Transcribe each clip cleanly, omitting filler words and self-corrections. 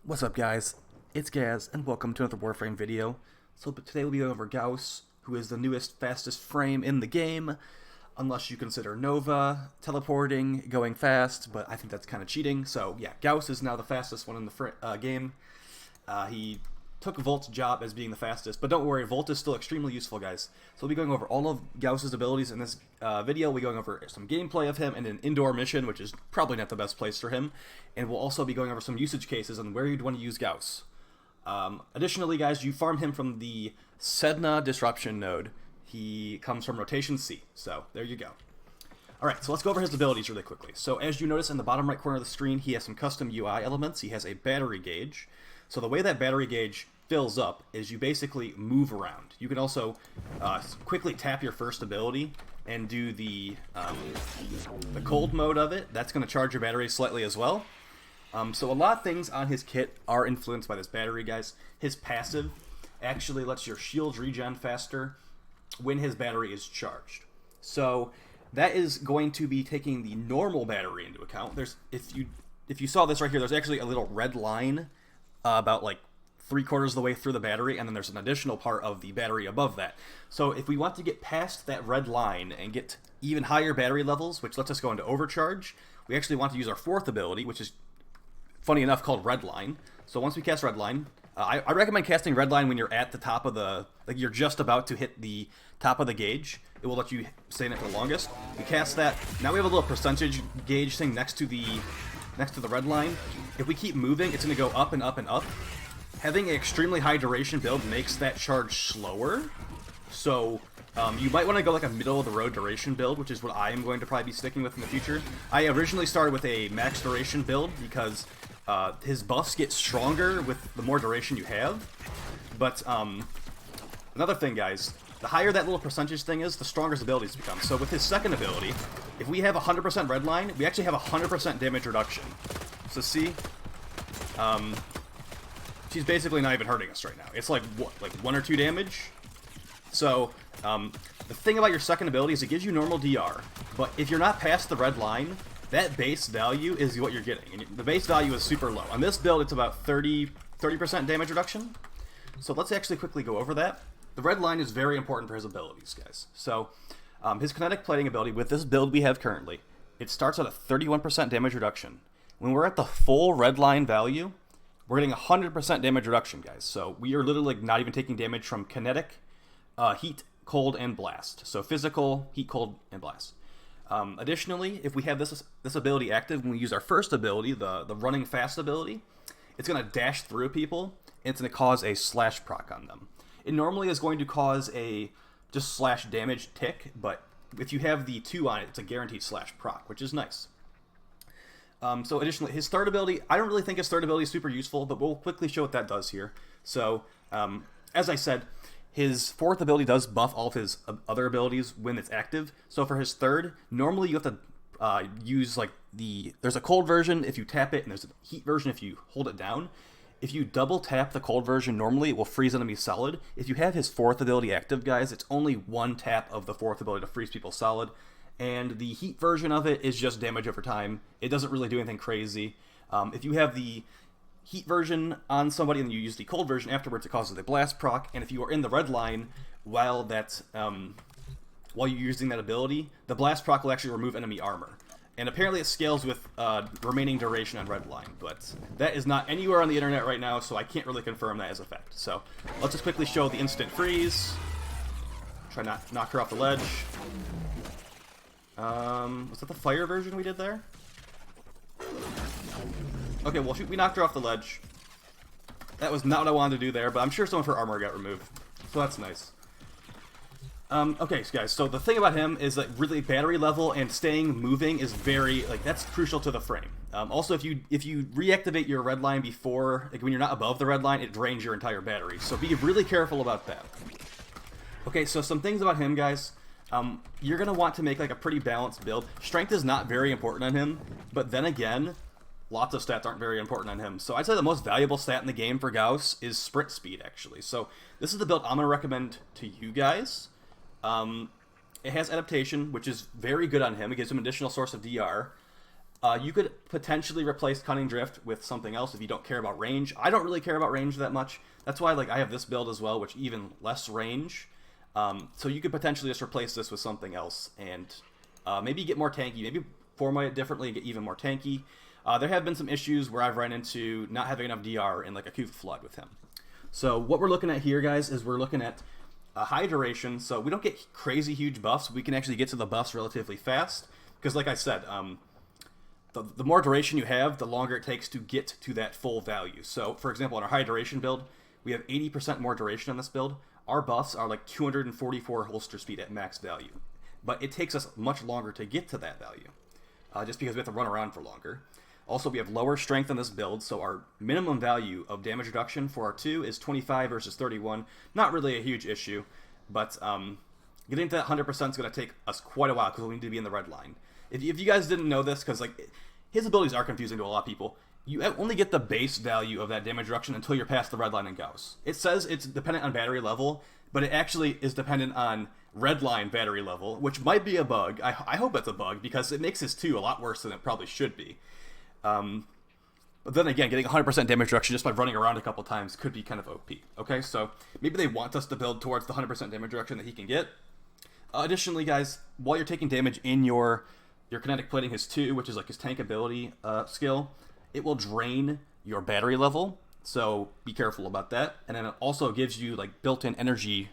What's up, guys? It's Gaz, and welcome to another Warframe video. But today we'll be going over Gauss, who is the newest, fastest frame in the game, unless you consider Nova, teleporting, going fast, but I think that's kind of cheating. So yeah, Gauss is now the fastest one in the game. He took Volt's job as being the fastest, but don't worry, Volt is still extremely useful, guys. So we'll be going over all of Gauss's abilities in this video. We'll be going over some gameplay of him and an indoor mission, which is probably not the best place for him. And we'll also be going over some usage cases on where you'd want to use Gauss. Additionally, guys, you farm him from the Sedna Disruption node. He comes from Rotation C, so there you go. Alright, so let's go over his abilities really quickly. So as you notice in the bottom right corner of the screen, he has some custom UI elements. He has a battery gauge. So the way that battery gauge fills up is you basically move around. You can also quickly tap your first ability and do the cold mode of it. That's going to charge your battery slightly as well. So a lot of things on his kit are influenced by this battery, guys. His passive actually lets your shields regen faster when his battery is charged. So that is going to be taking the normal battery into account. If you saw this right here, there's actually a little red line about like 3/4 of the way through the battery, and then there's an additional part of the battery above that. So if we want to get past that red line and get even higher battery levels, which lets us go into overcharge, we actually want to use our fourth ability, which is funny enough called Redline. So once we cast Redline, I recommend casting Redline when you're at the top of the, like you're just about to hit the top of the gauge. It will let you stay in it for the longest. We cast that. Now we have a little percentage gauge thing next to the red line. If we keep moving, it's going to go up and up and up. Having an extremely high duration build makes that charge slower. So you might want to go like a middle of the road duration build, which is what I am going to probably be sticking with in the future. I originally started with a max duration build because his buffs get stronger with the more duration you have. But another thing, guys, the higher that little percentage thing is, the stronger his abilities become. So with his second ability, if we have 100% red line, we actually have 100% damage reduction. So see, she's basically not even hurting us right now. It's like, what, like 1 or 2 damage? So, the thing about your second ability is it gives you normal DR, but if you're not past the red line, that base value is what you're getting. And the base value is super low. On this build, it's about 30% damage reduction. So let's actually quickly go over that. The red line is very important for his abilities, guys. So, his kinetic plating ability, with this build we have currently, it starts at a 31% damage reduction. When we're at the full red line value, we're getting 100% damage reduction, guys. So we are literally not even taking damage from kinetic, heat, cold, and blast. So physical, heat, cold, and blast. Additionally, if we have this ability active, when we use our first ability, the running fast ability, it's going to dash through people, and it's going to cause a slash proc on them. It normally is going to cause a just slash damage tick, but if you have the 2 on it, it's a guaranteed slash proc, which is nice. So additionally, his third ability, I don't really think his third ability is super useful, but we'll quickly show what that does here. So, as I said, his fourth ability does buff all of his other abilities when it's active. So for his third, normally you have to use like there's a cold version if you tap it, and there's a heat version if you hold it down. If you double tap the cold version, normally it will freeze enemies solid. If you have his fourth ability active, guys, it's only 1 tap of the fourth ability to freeze people solid. And the heat version of it is just damage over time. It doesn't really do anything crazy. If you have the heat version on somebody and you use the cold version afterwards, it causes a blast proc. And if you are in the red line while you're using that ability, the blast proc will actually remove enemy armor. And apparently it scales with remaining duration on red line, but that is not anywhere on the internet right now, so I can't really confirm that as a fact. So let's just quickly show the instant freeze. Try not to knock her off the ledge. Was that the fire version we did there? Okay, well, we knocked her off the ledge. That was not what I wanted to do there, but I'm sure some of her armor got removed, so that's nice. Okay, guys, so the thing about him is that really battery level and staying moving is very, like, that's crucial to the frame. Also, if you reactivate your red line before, like, when you're not above the red line, it drains your entire battery, so be really careful about that. Okay, so some things about him, guys. You're going to want to make like a pretty balanced build. Strength is not very important on him, but then again, lots of stats aren't very important on him. So I'd say the most valuable stat in the game for Gauss is sprint speed, actually. So this is the build I'm going to recommend to you guys. It has adaptation, which is very good on him. It gives him an additional source of DR. You could potentially replace Cunning Drift with something else if you don't care about range. I don't really care about range that much. That's why like I have this build as well, which even less range. So you could potentially just replace this with something else and maybe get more tanky. Maybe format it differently and get even more tanky. There have been some issues where I've run into not having enough DR in like a kuva flood with him. So what we're looking at here, guys, is we're looking at a high duration. So we don't get crazy huge buffs. We can actually get to the buffs relatively fast. Because like I said, the more duration you have, the longer it takes to get to that full value. So, for example, in our high duration build, we have 80% more duration on this build. Our buffs are like 244 holster speed at max value. But it takes us much longer to get to that value, just because we have to run around for longer. Also, we have lower strength on this build, so our minimum value of damage reduction for our 2 is 25 versus 31. Not really a huge issue, but getting to that 100% is going to take us quite a while because we need to be in the red line. If you guys didn't know this, because like his abilities are confusing to a lot of people, you only get the base value of that damage reduction until you're past the red line in Gauss. It says it's dependent on battery level, but it actually is dependent on red line battery level, which might be a bug. I hope it's a bug, because it makes his 2 a lot worse than it probably should be. But then again, getting 100% damage reduction just by running around a couple times could be kind of OP. Okay, so maybe they want us to build towards the 100% damage reduction that he can get. Additionally, guys, while you're taking damage in your kinetic plating his 2, which is like his tank ability skill, it will drain your battery level, so be careful about that. And then it also gives you like built-in energy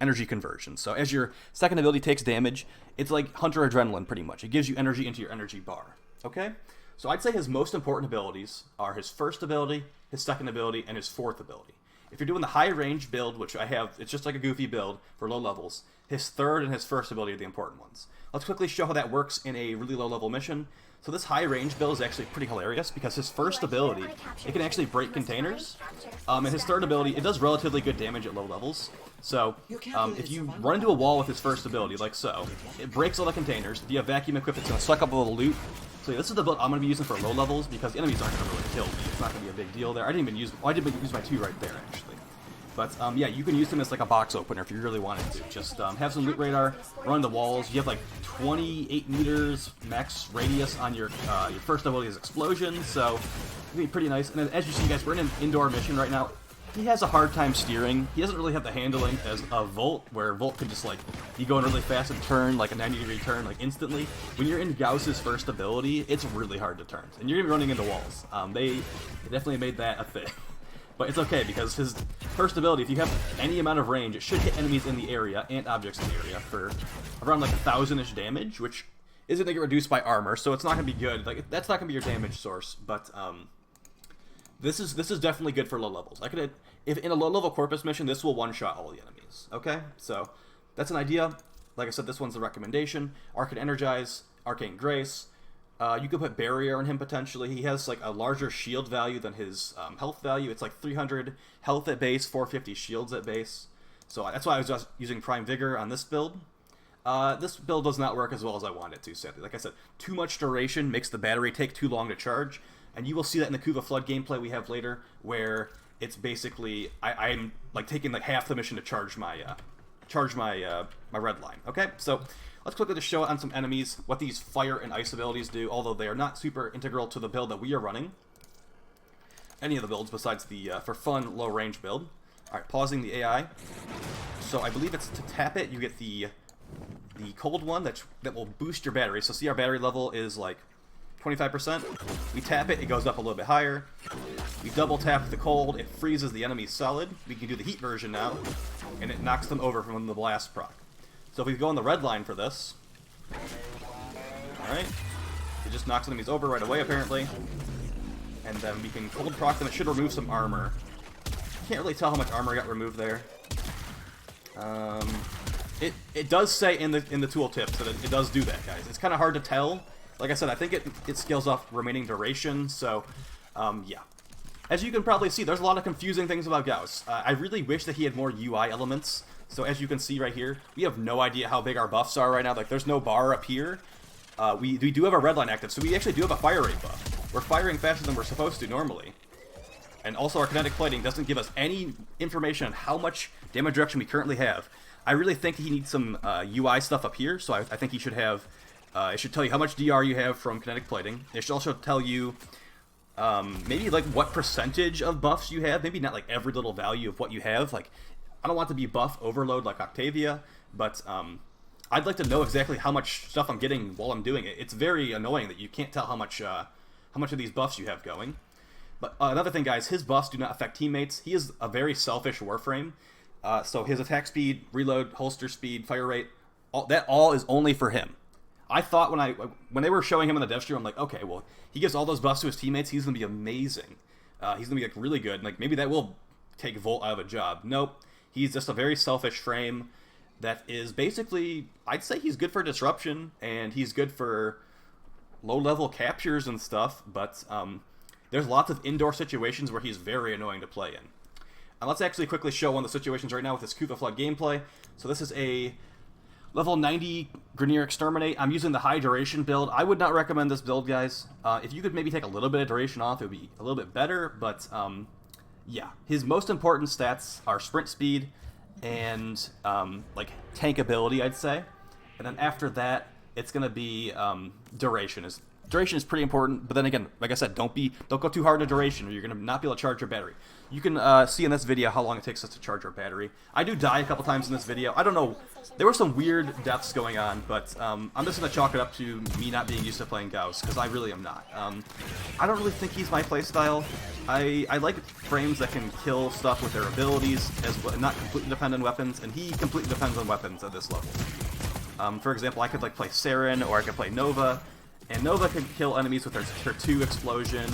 conversion. So as your second ability takes damage, it's like Hunter Adrenaline pretty much. It gives you energy into your energy bar. Okay? So I'd say his most important abilities are his first ability, his second ability, and his fourth ability. If you're doing the high range build, which I have, it's just like a goofy build for low levels, his third and his first ability are the important ones. Let's quickly show how that works in a really low level mission. So this high range build is actually pretty hilarious because his first ability, it can actually break containers. And his third ability, it does relatively good damage at low levels. So if you run into a wall with his first ability, like so, it breaks all the containers. If you have vacuum equipped, it's going to suck up all the loot. So this is the build I'm going to be using for low levels because the enemies aren't going to really kill me. It's not going to be a big deal there. I didn't even use, well, I did use my 2 right there actually. But yeah, you can use them as like a box opener if you really wanted to. Just have some loot radar, run the walls. You have like 28 meters max radius on your first ability is explosion, so it'll be pretty nice. And as you see, guys, we're in an indoor mission right now. He has a hard time steering. He doesn't really have the handling as a Volt, where Volt can just like, you go in really fast and turn like a 90-degree turn like instantly. When you're in Gauss's first ability, it's really hard to turn, and you're gonna be running into walls. They definitely made that a thing. But it's okay, because his first ability, if you have any amount of range, it should hit enemies in the area and objects in the area for around like 1,000-ish damage, which isn't going to get reduced by armor, so it's not going to be good. Like, that's not going to be your damage source, but this is definitely good for low levels. If in a low-level Corpus mission, this will one-shot all the enemies, okay? So that's an idea. Like I said, this one's a recommendation. Arcane Energize, Arcane Grace. You could put Barrier on him potentially. He has like a larger shield value than his health value. It's like 300 health at base, 450 shields at base. So that's why I was just using Prime Vigor on this build. This build does not work as well as I want it to, sadly. Like I said, too much duration makes the battery take too long to charge. And you will see that in the Kuva Flood gameplay we have later, where it's basically, I'm like taking like half the mission to charge my my red line. Okay, so let's quickly just show on some enemies what these fire and ice abilities do, although they are not super integral to the build that we are running. Any of the builds besides the for fun low range build. Alright, pausing the AI. So I believe it's to tap it, you get the cold one that will boost your battery. So see, our battery level is like 25%. We tap it, it goes up a little bit higher. We double tap the cold, it freezes the enemy solid. We can do the heat version now, and it knocks them over from the blast proc. So if we go on the red line for this, alright, it just knocks enemies over right away apparently. And then we can cold proc them. It should remove some armor. Can't really tell how much armor got removed there. It does say in the tooltips that it does do that, guys. It's kind of hard to tell. Like I said, I think it scales off remaining duration, so yeah. As you can probably see, there's a lot of confusing things about Gauss. I really wish that he had more UI elements. So as you can see right here, we have no idea how big our buffs are right now. Like, there's no bar up here. We do have a red line active, so we actually do have a fire rate buff. We're firing faster than we're supposed to normally. And also our kinetic plating doesn't give us any information on how much damage reduction we currently have. I really think he needs some UI stuff up here, so I think he should have It should tell you how much DR you have from kinetic plating. It should also tell you maybe like what percentage of buffs you have. Maybe not like every little value of what you have. Like, I don't want to be buff overload like Octavia, but I'd like to know exactly how much stuff I'm getting while I'm doing it. It's very annoying that you can't tell how much of these buffs you have going. But another thing, guys, his buffs do not affect teammates. He is a very selfish Warframe. So his attack speed, reload, holster speed, fire rate, that all is only for him. I thought when they were showing him in the dev stream, I'm like, okay, well, he gives all those buffs to his teammates. He's going to be amazing. He's going to be like really good. Like, maybe that will take Volt out of a job. Nope. He's just a very selfish frame that is basically, I'd say he's good for disruption, and he's good for low-level captures and stuff, but there's lots of indoor situations where he's very annoying to play in. Let's actually quickly show one of the situations right now with this Kuva Flood gameplay. So this is a level 90 Grineer Exterminate. I'm using the high duration build. I would not recommend this build, guys. If you could maybe take a little bit of duration off, it would be a little bit better, but yeah. His most important stats are sprint speed and like tank ability, I'd say. And then after that, it's going to be duration. Duration is pretty important, but then again, like I said, don't go too hard into duration, or you're going to not be able to charge your battery. You can see in this video how long it takes us to charge our battery. I do die a couple times in this video. I don't know. There were some weird deaths going on, but I'm just going to chalk it up to me not being used to playing Gauss, because I really am not. I don't really think he's my playstyle. I like frames that can kill stuff with their abilities, as well, not completely depend on weapons, and he completely depends on weapons at this level. For example, I could like play Saren, or I could play Nova, and Nova could kill enemies with her 2 explosion.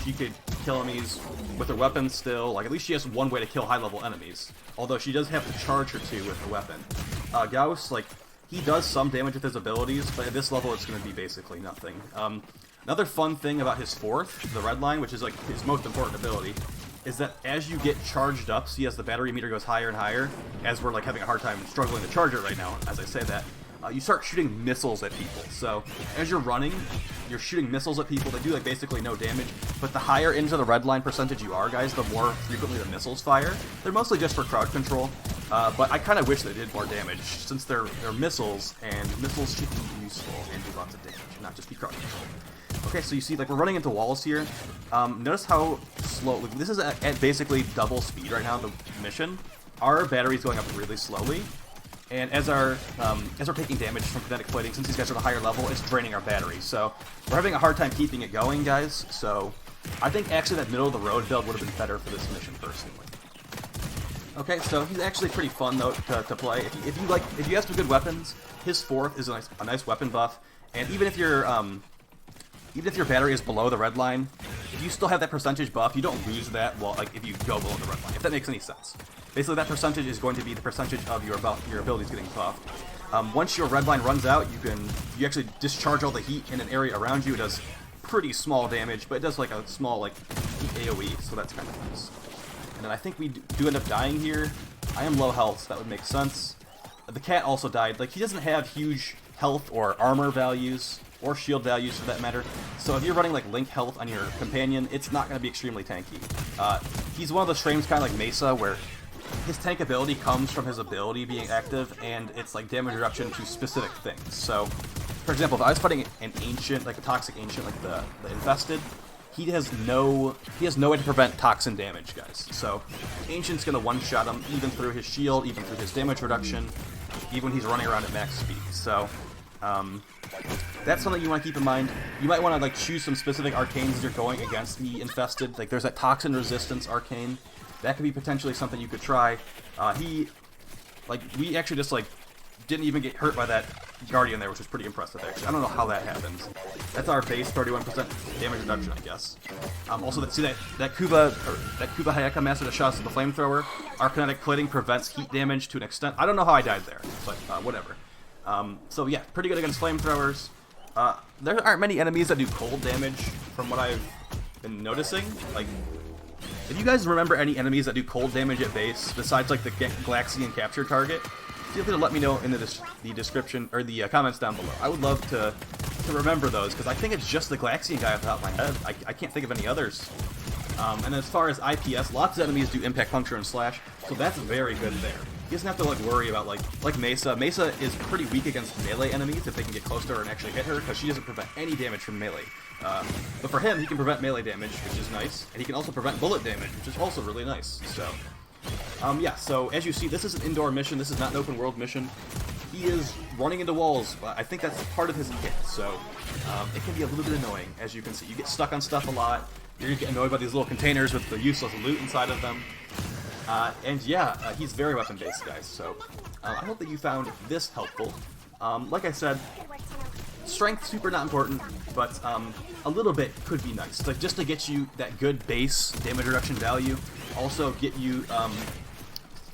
She could kill enemies with her weapon still. Like, at least she has one way to kill high-level enemies. Although she does have to charge her 2 with her weapon. Gauss, like, he does some damage with his abilities, but at this level it's going to be basically nothing. Another fun thing about his 4th, the red line, which is like his most important ability, is that as you get charged up, see as the battery meter goes higher and higher, as we're like having a hard time struggling to charge it right now, as I say that, you start shooting missiles at people. So as you're running, you're shooting missiles at people. They do like basically no damage, but the higher into the red line percentage you are, guys, the more frequently the missiles fire. They're mostly just for crowd control, but I kind of wish they did more damage, since they're missiles, and missiles should be useful and do lots of damage, not just be crowd control. Okay, so you see, like, we're running into walls here. Notice how slow, like, this is at basically double speed right now, the mission. Our battery's going up really slowly. And as we're taking damage from kinetic plating, since these guys are at a higher level, it's draining our battery. So we're having a hard time keeping it going, guys. So I think actually that middle of the road build would have been better for this mission, personally. Okay, so he's actually pretty fun though to play. If you have some good weapons, his 4th is a nice weapon buff. And even if your battery is below the red line, if you still have that percentage buff, you don't lose that. Well, like if you go below the red line, if that makes any sense. Basically, that percentage is going to be the percentage of your abilities getting buffed. Once your red line runs out, you actually discharge all the heat in an area around you. It does pretty small damage, but it does like a small like heat AoE, so that's kind of nice. And then I think we do end up dying here. I am low health, so that would make sense. The cat also died. Like, he doesn't have huge health or armor values, or shield values for that matter. So if you're running like Link health on your companion, it's not going to be extremely tanky. He's one of those frames kind of like Mesa, where his tank ability comes from his ability being active, and it's like damage reduction to specific things. So, for example, if I was fighting an ancient, like a toxic ancient, like the infested, he has no way to prevent toxin damage, guys. So, ancient's gonna one-shot him, even through his shield, even through his damage reduction, even when he's running around at max speed. So, that's something you want to keep in mind. You might want to like choose some specific arcanes as you're going against the infested. Like, there's that toxin resistance arcane. That could be potentially something you could try. We actually just, like, didn't even get hurt by that Guardian there, which was pretty impressive, actually. I don't know how that happens. That's our base 31% damage reduction, I guess. Also, that Kuva Hayeka Master that shot us with the flamethrower, our kinetic plating prevents heat damage to an extent. I don't know how I died there, but whatever. So yeah, pretty good against flamethrowers. There aren't many enemies that do cold damage, from what I've been noticing. Like, if you guys remember any enemies that do cold damage at base, besides like the Galaxian capture target, feel free to let me know in the description, or the comments down below. I would love to remember those, because I think it's just the Galaxian guy off the top of my head. I can't think of any others. And as far as IPS, lots of enemies do impact, puncture, and slash, so that's very good there. He doesn't have to like worry about like Mesa. Mesa is pretty weak against melee enemies if they can get close to her and actually hit her, because she doesn't prevent any damage from melee. But for him, he can prevent melee damage, which is nice, and he can also prevent bullet damage, which is also really nice. So, yeah. So as you see, this is an indoor mission. This is not an open world mission. He is running into walls. I think that's part of his kit. So it can be a little bit annoying, as you can see. You get stuck on stuff a lot. You're gonna get annoyed by these little containers with the useless loot inside of them. And yeah, he's very weapon-based, guys, so I hope that you found this helpful. Like I said, strength super not important, but a little bit could be nice. Like, just to get you that good base damage reduction value, also get you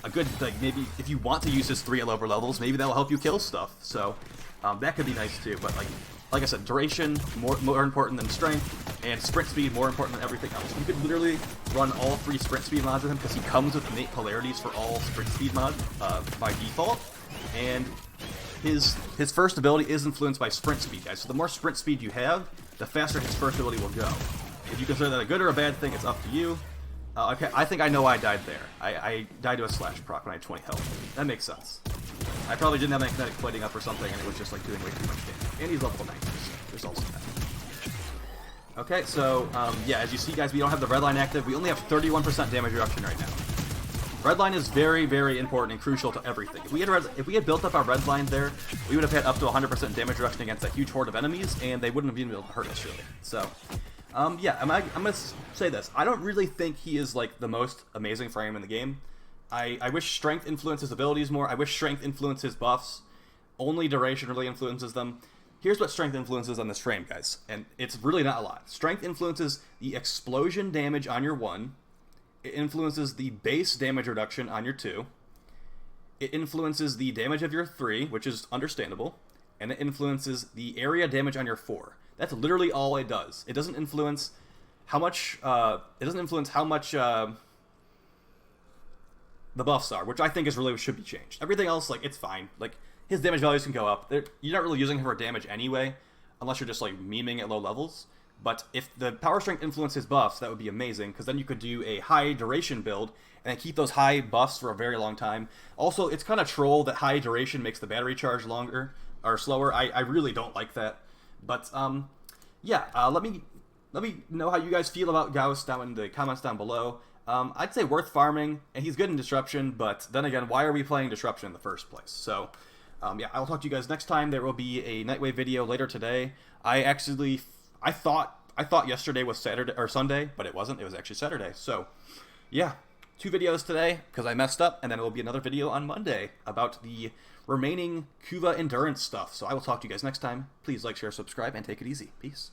a good, like, maybe if you want to use his 3 at lower levels, maybe that'll help you kill stuff, so that could be nice too. But like I said, duration more important than strength, and sprint speed more important than everything else. You could literally run all 3 sprint speed mods with him, because he comes with innate polarities for all sprint speed mods by default, and his first ability is influenced by sprint speed, guys. So the more sprint speed you have, the faster his first ability will go. If you consider that a good or a bad thing, it's up to you. Okay, I think I know why I died there. I died to a slash proc when I had 20 health. That makes sense. I probably didn't have my kinetic plating up or something, and it was just like doing way too much damage. And he's level 90, so there's also that. Okay, so yeah, as you see, guys, we don't have the red line active. We only have 31% damage reduction right now. Red line is very, very important and crucial to everything. If we had built up our red line there, we would have had up to 100% damage reduction against a huge horde of enemies, and they wouldn't have been able to hurt us really. So, yeah, I'm gonna say this. I don't really think he is like the most amazing frame in the game. I wish strength influences abilities more. I wish strength influences buffs. Only duration really influences them. Here's what strength influences on this frame, guys, and it's really not a lot. Strength influences the explosion damage on your 1. It influences the base damage reduction on your 2. It influences the damage of your 3, which is understandable, and it influences the area damage on your 4. That's literally all it does. It doesn't influence how much. The buffs are, which I think is really should be changed. Everything else, like, it's fine. Like, his damage values can go up. You're not really using him for damage anyway, unless you're just like memeing at low levels. But if the power strength influences buffs, that would be amazing, because then you could do a high duration build and keep those high buffs for a very long time. Also, it's kind of troll that high duration makes the battery charge longer or slower. I really don't like that. But yeah, let me know how you guys feel about Gauss down in the comments down below. I'd say worth farming, and he's good in Disruption, but then again, why are we playing Disruption in the first place? So, yeah, I'll talk to you guys next time. There will be a Nightwave video later today. I thought yesterday was Saturday or Sunday, but it wasn't. It was actually Saturday. So, yeah, 2 videos today because I messed up, and then there will be another video on Monday about the remaining kuva endurance stuff. So I will talk to you guys next time. Please like, share, subscribe, and take it easy. Peace.